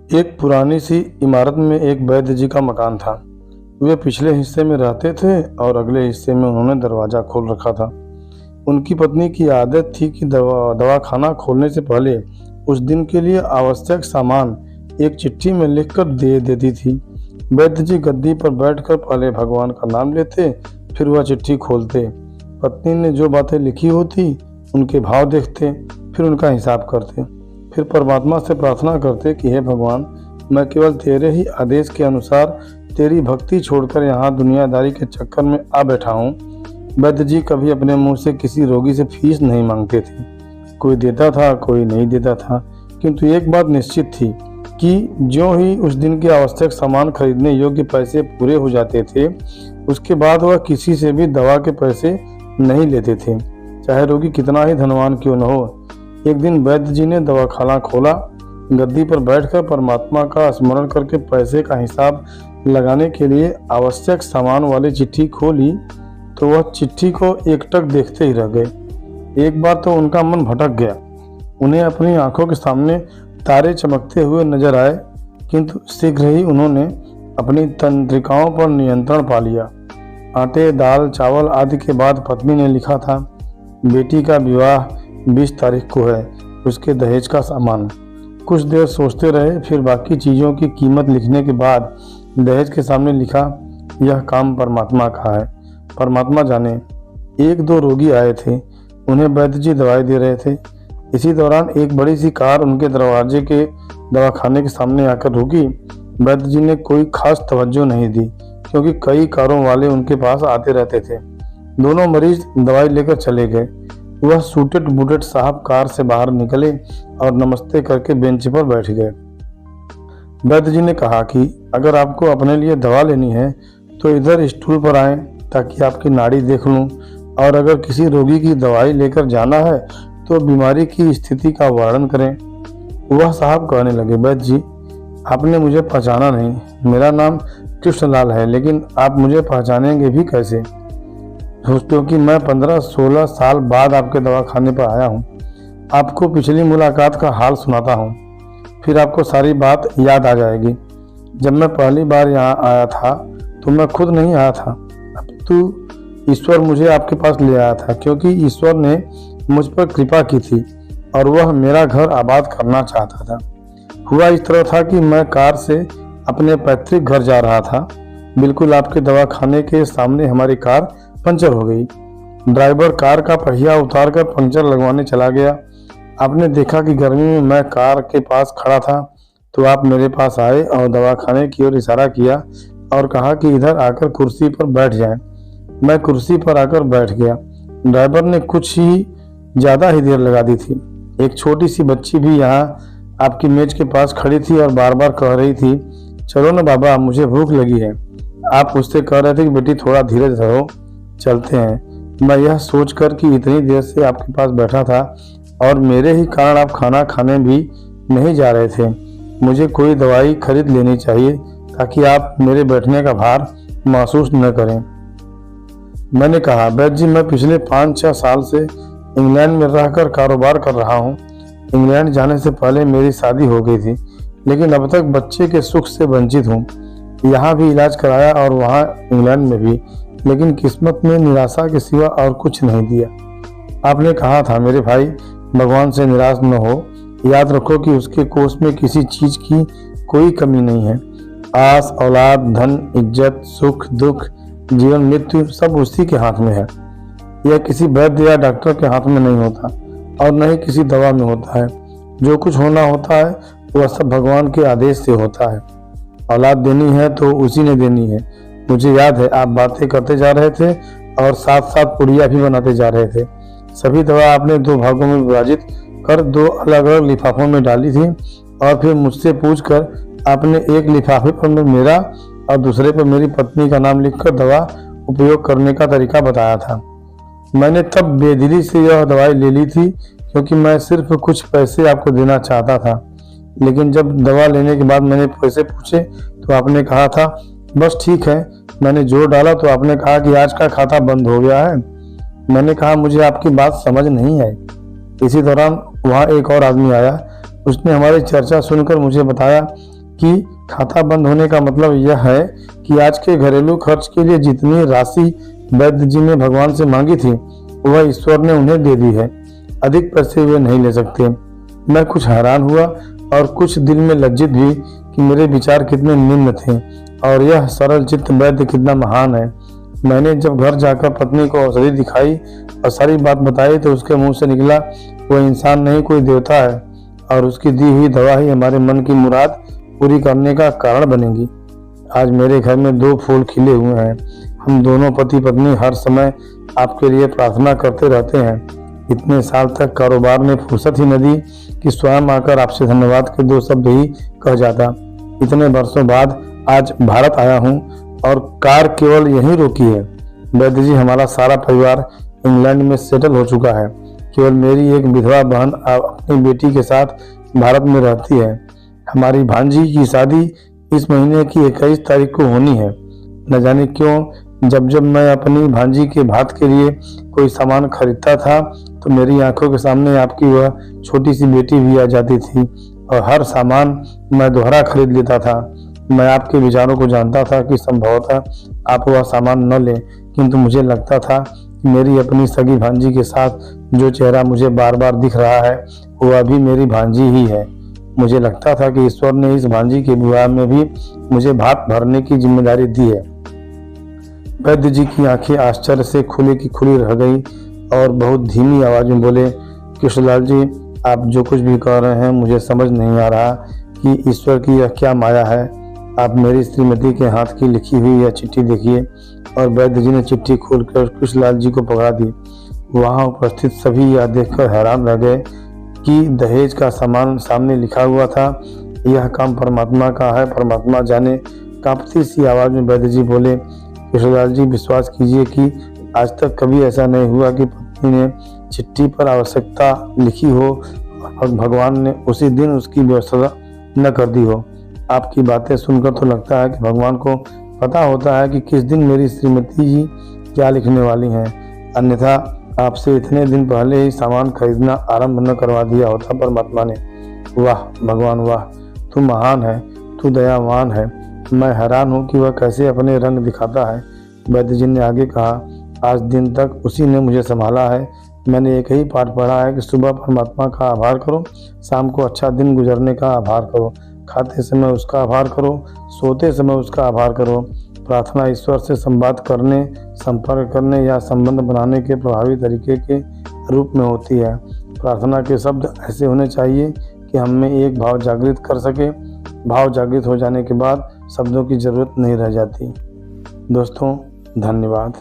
एक पुरानी सी इमारत में एक वैद्य जी का मकान था। वे पिछले हिस्से में रहते थे और अगले हिस्से में उन्होंने दरवाज़ा खोल रखा था। उनकी पत्नी की आदत थी कि दवाखाना खोलने से पहले उस दिन के लिए आवश्यक सामान एक चिट्ठी में लिखकर दे देती थी। वैद्य जी गद्दी पर बैठकर पहले भगवान का नाम लेते, फिर वह चिट्ठी खोलते। पत्नी ने जो बातें लिखी होती उनके भाव देखते, फिर उनका हिसाब करते। फिर परमात्मा से प्रार्थना करते कि हे भगवान, मैं केवल तेरे ही आदेश के अनुसार तेरी भक्ति छोड़कर यहाँ दुनियादारी के चक्कर में आ बैठा हूँ। वैद्य जी कभी अपने मुंह से किसी रोगी से फीस नहीं मांगते थे। कोई देता था, कोई नहीं देता था, किंतु एक बात निश्चित थी कि ज्यों ही उस दिन के आवश्यक सामान खरीदने योग्य पैसे पूरे हो जाते थे, उसके बाद वह किसी से भी दवा के पैसे नहीं लेते थे, चाहे रोगी कितना ही धनवान क्यों न हो। एक दिन वैद्य जी ने दवाखाना खोला। गद्दी पर बैठकर परमात्मा का स्मरण करके पैसे का हिसाब लगाने के लिए आवश्यक सामान वाली चिट्ठी खोली तो वह चिट्ठी को एकटक देखते ही रह गए। एक बार तो उनका मन भटक गया। उन्हें अपनी आंखों के सामने तारे चमकते हुए नजर आए, किंतु शीघ्र ही उन्होंने अपनी तंत्रिकाओं पर नियंत्रण पा लिया। आटे, दाल, चावल आदि के बाद पत्नी ने लिखा था, बेटी का विवाह 20 तारीख को है, उसके दहेज का सामान। कुछ देर सोचते रहे, फिर बाकी चीज़ों की कीमत लिखने के बाद दहेज के सामने लिखा, यह काम परमात्मा का है, परमात्मा जाने। 1-2 रोगी आए थे, उन्हें वैद्य जी दवाई दे रहे थे। इसी दौरान एक बड़ी सी कार उनके दरवाजे के दवाखाने के सामने आकर रुकी। वैद्य जी ने कोई खास तवज्जो नहीं दी, क्योंकि कई कारों वाले उनके पास आते रहते थे। दोनों मरीज दवाई लेकर चले गए। वह सूटेड बूटेड साहब कार से बाहर निकले और नमस्ते करके बेंच पर बैठ गए। वैद्य जी ने कहा कि अगर आपको अपने लिए दवा लेनी है तो इधर स्टूल पर आएं ताकि आपकी नाड़ी देख लूं, और अगर किसी रोगी की दवाई लेकर जाना है तो बीमारी की स्थिति का वर्णन करें। वह साहब कहने लगे, वैद्य जी, आपने मुझे पहचाना नहीं। मेरा नाम कृष्णलाल है, लेकिन आप मुझे पहचानेंगे भी कैसे? क्योंकि मैं 15-16 साल बाद आपके दवाखाने पर आया हूँ। आपको पिछली मुलाकात का हाल सुनाता हूँ, फिर आपको सारी बात याद आ जाएगी। जब मैं पहली बार यहाँ आया था तो मैं खुद नहीं आया था, अपितु ईश्वर मुझे आपके पास ले आया था, क्योंकि ईश्वर ने मुझ पर कृपा की थी और वह मेरा घर आबाद करना चाहता था। हुआ इस तरह था कि मैं कार से अपने पैतृक घर जा रहा था। बिल्कुल आपके दवाखाने के सामने हमारी कार पंचर हो गई। ड्राइवर कार का पहिया उतारकर पंचर लगवाने चला गया। आपने देखा कि गर्मी में मैं कार के पास खड़ा था, तो आप मेरे पास आए और दवाखाने की ओर इशारा किया और कहा कि इधर आकर कुर्सी पर बैठ जाएं। मैं कुर्सी पर आकर बैठ गया। ड्राइवर ने कुछ ही ज़्यादा ही देर लगा दी थी। एक छोटी सी बच्ची भी यहाँ आपकी मेज के पास खड़ी थी और बार बार कह रही थी, चलो ना बाबा, मुझे भूख लगी है। आप उससे कह रहे थे कि बेटी थोड़ा धीरज धरो, चलते हैं। मैं यह सोचकर कि इतनी देर से आपके पास बैठा था और मेरे ही कारण आप खाना खाने भी नहीं जा रहे थे, मुझे कोई दवाई खरीद लेनी चाहिए ताकि आप मेरे बैठने का भार महसूस न करें। मैंने कहा, वैद्य जी, मैं पिछले 5-6 साल से इंग्लैंड में रहकर कारोबार कर रहा हूँ। इंग्लैंड जाने से पहले मेरी शादी हो गई थी, लेकिन अब तक बच्चे के सुख से वंचित हूँ। यहाँ भी इलाज कराया और वहाँ इंग्लैंड में भी, लेकिन किस्मत ने निराशा के सिवा और कुछ नहीं दिया। आपने कहा था, मेरे भाई, भगवान से निराश न हो। याद रखो कि उसके कोष में किसी चीज की कोई कमी नहीं है। आस, औलाद, धन, इज्जत, सुख, दुख, जीवन, मृत्यु सब उसी के हाथ में है। यह किसी वैद्य या डॉक्टर के हाथ में नहीं होता और न ही किसी दवा में होता है। जो कुछ होना होता है वह सब भगवान के आदेश से होता है। औलाद देनी है तो उसी ने देनी है। मुझे याद है आप बातें करते जा रहे थे और साथ साथ पुड़िया भी बनाते जा रहे थे। सभी दवा आपने 2 भागों में विभाजित कर 2 अलग अलग लिफाफों में डाली थी और फिर मुझसे पूछकर आपने एक लिफाफे पर मेरा और दूसरे पर मेरी पत्नी का नाम लिखकर दवा उपयोग करने का तरीका बताया था। मैंने तब बेदिली से यह दवाई ले ली थी, क्योंकि मैं सिर्फ कुछ पैसे आपको देना चाहता था। लेकिन जब दवा लेने के बाद मैंने पैसे पूछे तो आपने कहा था, बस ठीक है। मैंने जोर डाला तो आपने कहा कि आज का खाता बंद हो गया है। मैंने कहा, मुझे आपकी बात समझ नहीं आई। इसी दौरान वहाँ एक और आदमी आया। उसने हमारी चर्चा सुनकर मुझे बताया कि खाता बंद होने का मतलब यह है कि आज के घरेलू खर्च के लिए जितनी राशि वैद्य जी ने भगवान से मांगी थी वह ईश्वर ने उन्हें दे दी है। अधिक पैसे वे नहीं ले सकते। मैं कुछ हैरान हुआ और कुछ दिल में लज्जित भी कि मेरे विचार कितने निम्न थे और यह सरल चित्त वैद्य कितना महान है। मैंने जब घर जाकर पत्नी को औषधि दिखाई और सारी बात बताई तो उसके मुंह से निकला, वह इंसान नहीं कोई देवता है और उसकी दी हुई दवा ही हमारे मन की मुराद पूरी करने का कारण बनेगी। आज मेरे घर में 2 फूल खिले हुए हैं। हम दोनों पति पत्नी हर समय आपके लिए प्रार्थना करते रहते हैं। इतने साल तक कारोबार में फुर्सत ही न दी कि स्वयं आकर आपसे धन्यवाद के 2 शब्द ही कह जाता। इतने वर्षों बाद आज भारत आया हूँ और कार केवल यहीं रोकी है। वैद्य जी, हमारा सारा परिवार इंग्लैंड में सेटल हो चुका है। केवल मेरी एक विधवा बहन अपनी बेटी के साथ भारत में रहती है। हमारी भांजी की शादी इस महीने की 21 तारीख को होनी है। न जाने क्यों जब मैं अपनी भांजी के भात के लिए कोई सामान खरीदता था तो मेरी आंखों के सामने आपकी वह छोटी सी बेटी भी आ जाती थी और हर सामान मैं दोहरा खरीद लेता था। मैं आपके विचारों को जानता था कि संभवतः आप वह सामान न लें, किंतु मुझे लगता था कि मेरी अपनी सगी भांजी के साथ जो चेहरा मुझे बार बार दिख रहा है वह भी मेरी भांजी ही है। मुझे लगता था कि ईश्वर ने इस भांजी के विवाह में भी मुझे भात भरने की जिम्मेदारी दी है। वैद्य जी की आंखें आश्चर्य से खुली की खुली रह गई और बहुत धीमी आवाज में बोले, कृष्णलाल जी, आप जो कुछ भी कह रहे हैं मुझे समझ नहीं आ रहा कि ईश्वर की यह क्या माया है। आप मेरी श्रीमती के हाथ की लिखी हुई यह चिट्ठी देखिए। और वैद्य जी ने चिट्ठी खोलकर कृष्णलाल जी को पकड़ा दी। वहां उपस्थित सभी यह देखकर हैरान रह गए कि दहेज का सामान सामने लिखा हुआ था। यह काम परमात्मा का है, परमात्मा जाने। कांपती सी आवाज में वैद्य जी बोले, कृष्णलाल जी, विश्वास कीजिए कि आज तक कभी ऐसा नहीं हुआ कि पत्नी ने चिट्ठी पर आवश्यकता लिखी हो और भगवान ने उसी दिन उसकी व्यवस्था न कर दी हो। आपकी बातें सुनकर तो लगता है कि भगवान को पता होता है कि किस दिन मेरी श्रीमती जी क्या लिखने वाली हैं, अन्यथा आपसे इतने दिन पहले ही सामान खरीदना आरंभ न करवा दिया होता परमात्मा ने। वाह भगवान वाह, तू महान है, तू दयावान है। मैं हैरान हूँ कि वह कैसे अपने रंग दिखाता है। वैद्य जी ने आगे कहा, आज दिन तक उसी ने मुझे संभाला है। मैंने एक ही पाठ पढ़ा है कि सुबह परमात्मा का आभार करो, शाम को अच्छा दिन गुजरने का आभार करो, खाते समय उसका आभार करो, सोते समय उसका आभार करो। प्रार्थना ईश्वर से संवाद करने, संपर्क करने या संबंध बनाने के प्रभावी तरीके के रूप में होती है। प्रार्थना के शब्द ऐसे होने चाहिए कि हम में एक भाव जागृत कर सके। भाव जागृत हो जाने के बाद शब्दों की जरूरत नहीं रह जाती। दोस्तों, धन्यवाद।